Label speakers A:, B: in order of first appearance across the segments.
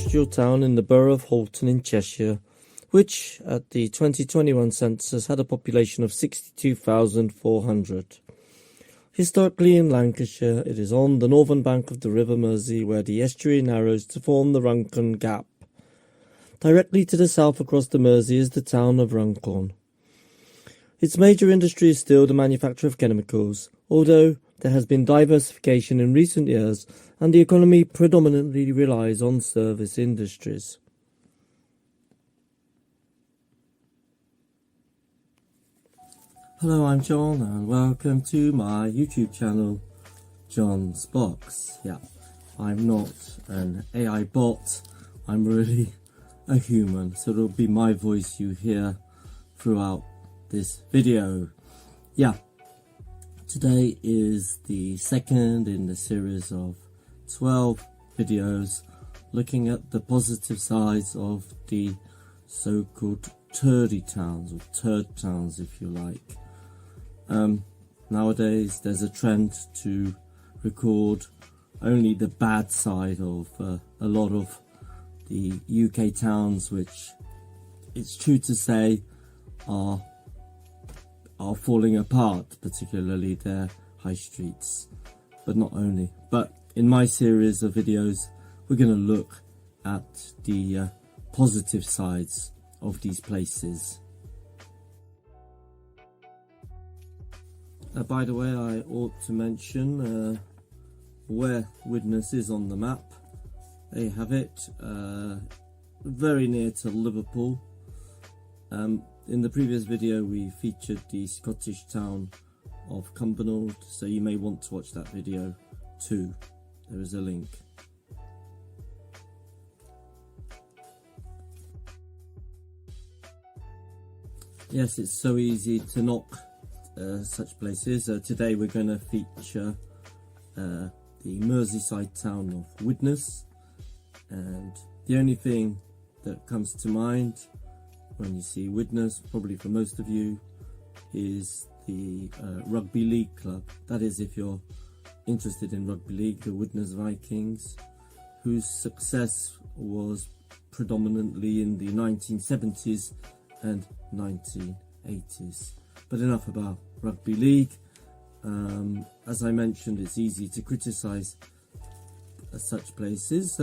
A: industrial town in the borough of Halton in Cheshire, which at the 2021 census had a population of 62,400. Historically in Lancashire, it is on the northern bank of the River Mersey where the estuary narrows to form the Runcorn Gap. Directly to the south across the Mersey is the town of Runcorn. Its major industry is still the manufacture of chemicals, although there has been diversification in recent years and the economy predominantly relies on service industries. Hello, I'm John and welcome to my YouTube channel, John's Box. Yeah, I'm not an AI bot, I'm really a human, so it'll be my voice you hear throughout this video. Yeah, today is the second in the series of 12 videos looking at the positive sides of the so-called turdy towns, or turd towns if you like. Nowadays there's a trend to record only the bad side of a lot of the UK towns, which it's true to say are falling apart, particularly their high streets. But not only, but in my series of videos we're going to look at the positive sides of these places. By the way, I ought to mention where WIDNES is on the map. There you have it, very near to Liverpool. In the previous video we featured the Scottish town of Cumbernauld, so you may want to watch that video too. There is a link. Yes, it's so easy to knock such places. Today we're going to feature the Merseyside town of WIDNES, and the only thing that comes to mind when you see WIDNES, probably for most of you, is the rugby league club. That is, if you're interested in rugby league, the WIDNES Vikings, whose success was predominantly in the 1970s and 1980s. But enough about rugby league. As I mentioned, it's easy to criticise such places,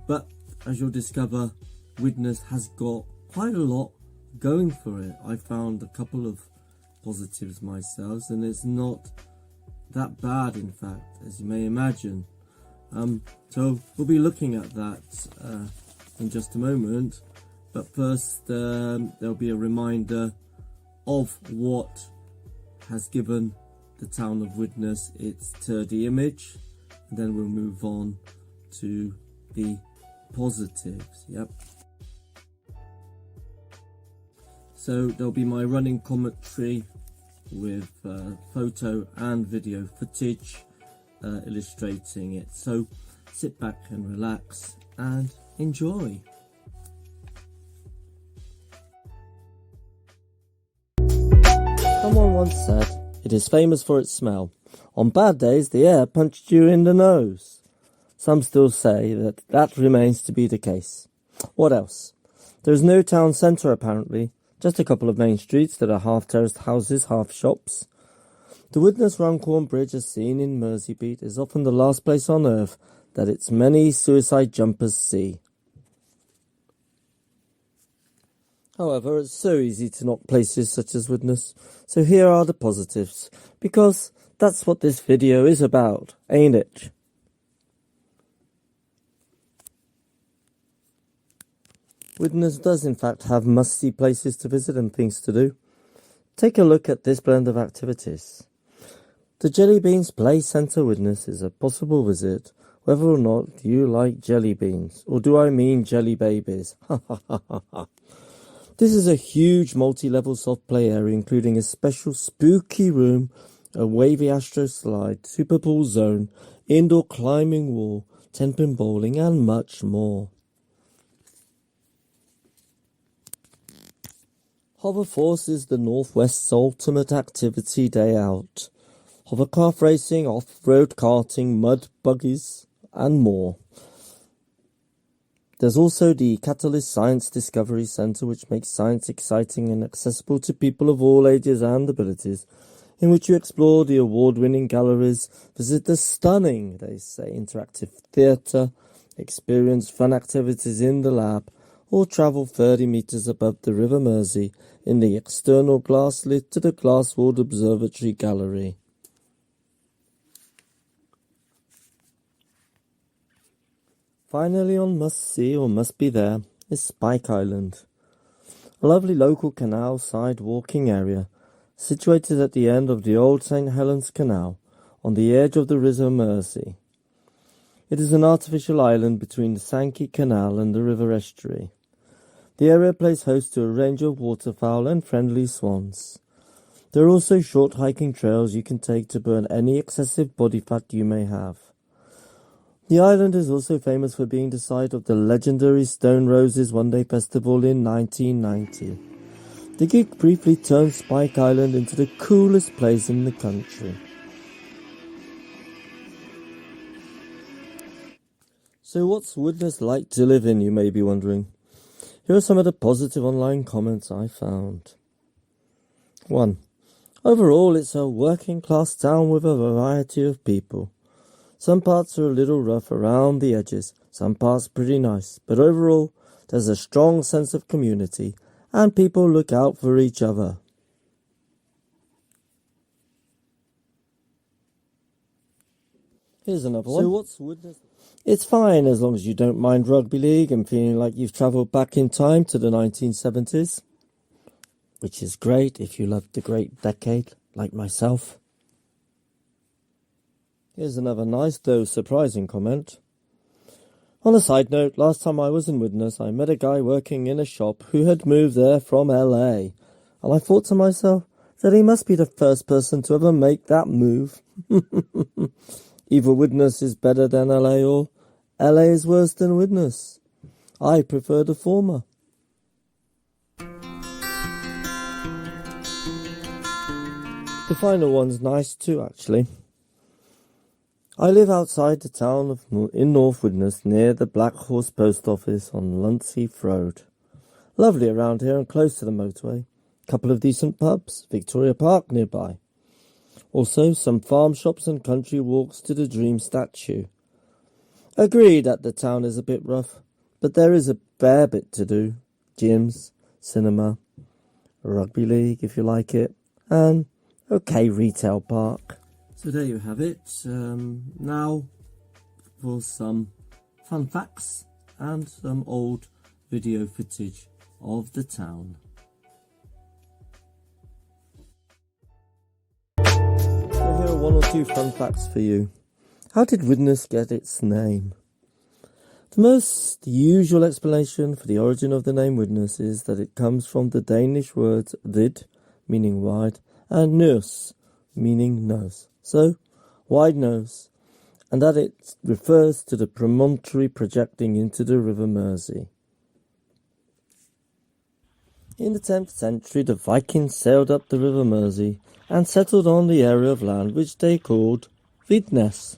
A: but as you'll discover, WIDNES has got quite a lot going for it. I found a couple of positives myself, and it's not that bad, in fact, as you may imagine. So we'll be looking at that in just a moment, but first there'll be a reminder of what has given the town of WIDNES its turdy image, and then we'll move on to the positives. Yep. So there'll be my running commentary with photo and video footage illustrating it. So sit back and relax and enjoy. Someone once said, "It is famous for its smell. On bad days, the air punched you in the nose." Some still say that that remains to be the case. What else? There is no town centre apparently, just a couple of main streets that are half terraced houses, half shops. The WIDNES Runcorn Bridge, as seen in Merseybeat, is often the last place on earth that its many suicide jumpers see. However, it's so easy to knock places such as WIDNES, so here are the positives, because that's what this video is about, ain't it? WIDNES does in fact have must-see places to visit and things to do. Take a look at this blend of activities. The Jelly Beans Play Centre WIDNES is a possible visit, whether or not you like jelly beans, or do I mean jelly babies? Ha ha ha ha ha. This is a huge multi-level soft play area including a special spooky room, a wavy astro slide, super pool zone, indoor climbing wall, 10-pin bowling and much more. Hoverforce is the Northwest's ultimate activity day out. Hovercraft racing, off-road karting, mud buggies and more. There's also the Catalyst Science Discovery Centre, which makes science exciting and accessible to people of all ages and abilities, in which you explore the award-winning galleries, visit the stunning, they say, interactive theatre, experience fun activities in the lab, or travel 30 metres above the River Mersey in the external glass lid to the glass-walled observatory gallery. Finally, on must-see or must-be there is Spike Island, a lovely local canal-side walking area situated at the end of the old St. Helens Canal on the edge of the River Mersey. It is an artificial island between the Sankey Canal and the river estuary. The area plays host to a range of waterfowl and friendly swans. There are also short hiking trails you can take to burn any excessive body fat you may have. The island is also famous for being the site of the legendary Stone Roses one-day festival in 1990. The gig briefly turned Spike Island into the coolest place in the country. So what's Widnes like to live in, you may be wondering? Here are some of the positive online comments I found. 1. Overall, it's a working-class town with a variety of people. Some parts are a little rough around the edges, some parts pretty nice, but overall, there's a strong sense of community, and people look out for each other. Here's another one. So what's Widnes? It's fine as long as you don't mind rugby league and feeling like you've travelled back in time to the 1970s, which is great if you love the great decade, like myself. Here's another nice, though surprising comment. On a side note, last time I was in Widnes, I met a guy working in a shop who had moved there from LA. And I thought to myself that he must be the first person to ever make that move. Either Widnes is better than LA or LA is worse than Widnes. I prefer the former. The final one's nice too, actually. I live outside the town in North Widnes near the Black Horse Post Office on Luntsheath Road. Lovely around here and close to the motorway. Couple of decent pubs, Victoria Park nearby. Also some farm shops and country walks to the Dream statue. Agreed that the town is a bit rough, but there is a fair bit to do. Gyms, cinema, rugby league if you like it, and okay retail park. So there you have it. Now for some fun facts and some old video footage of the town. So here are one or two fun facts for you. How did Widnes get its name? The most usual explanation for the origin of the name Widnes is that it comes from the Danish words vid, meaning wide, and nose, meaning nose. So, wide nose, and that it refers to the promontory projecting into the River Mersey. In the 10th century, the Vikings sailed up the River Mersey and settled on the area of land which they called WIDNES.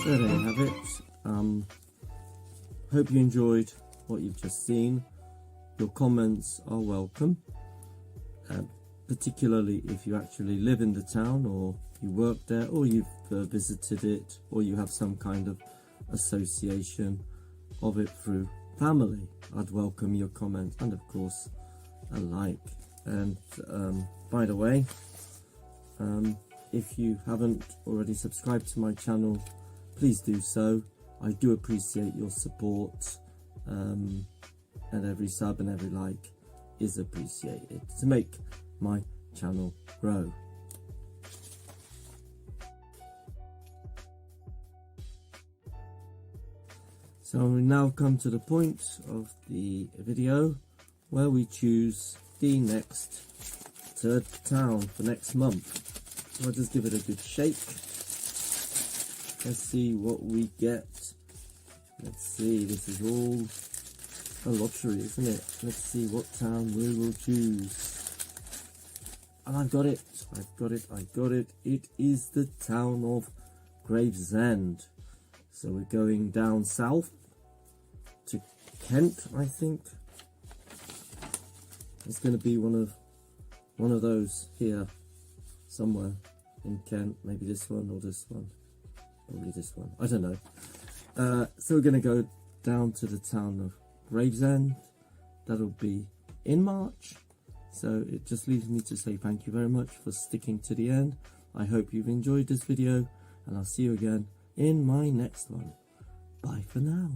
A: So there you have it. Hope you enjoyed what you've just seen. Your comments are welcome. particularly if you actually live in the town, or you work there, or you've visited it, or you have some kind of association of it through family. I'd welcome your comments and of course a like. And by the way, if you haven't already subscribed to my channel, please do so. I do appreciate your support, and every sub and every like is appreciated to make my channel grow. So we now come to the point of the video where we choose the next turd town for next month. So I'll just give it a good shake. Let's see what we get. Let's see, this is all a lottery, isn't it? Let's see what town we will choose. And I've got it, I've got it. It is the town of Gravesend. So we're going down south to Kent, I think. It's going to be one of those here somewhere in Kent. Maybe this one or this one. Probably this one. I don't know. So we're going to go down to the town of Gravesend. That'll be in March. So it just leaves me to say thank you very much for sticking to the end. I hope you've enjoyed this video, and I'll see you again in my next one. Bye for now.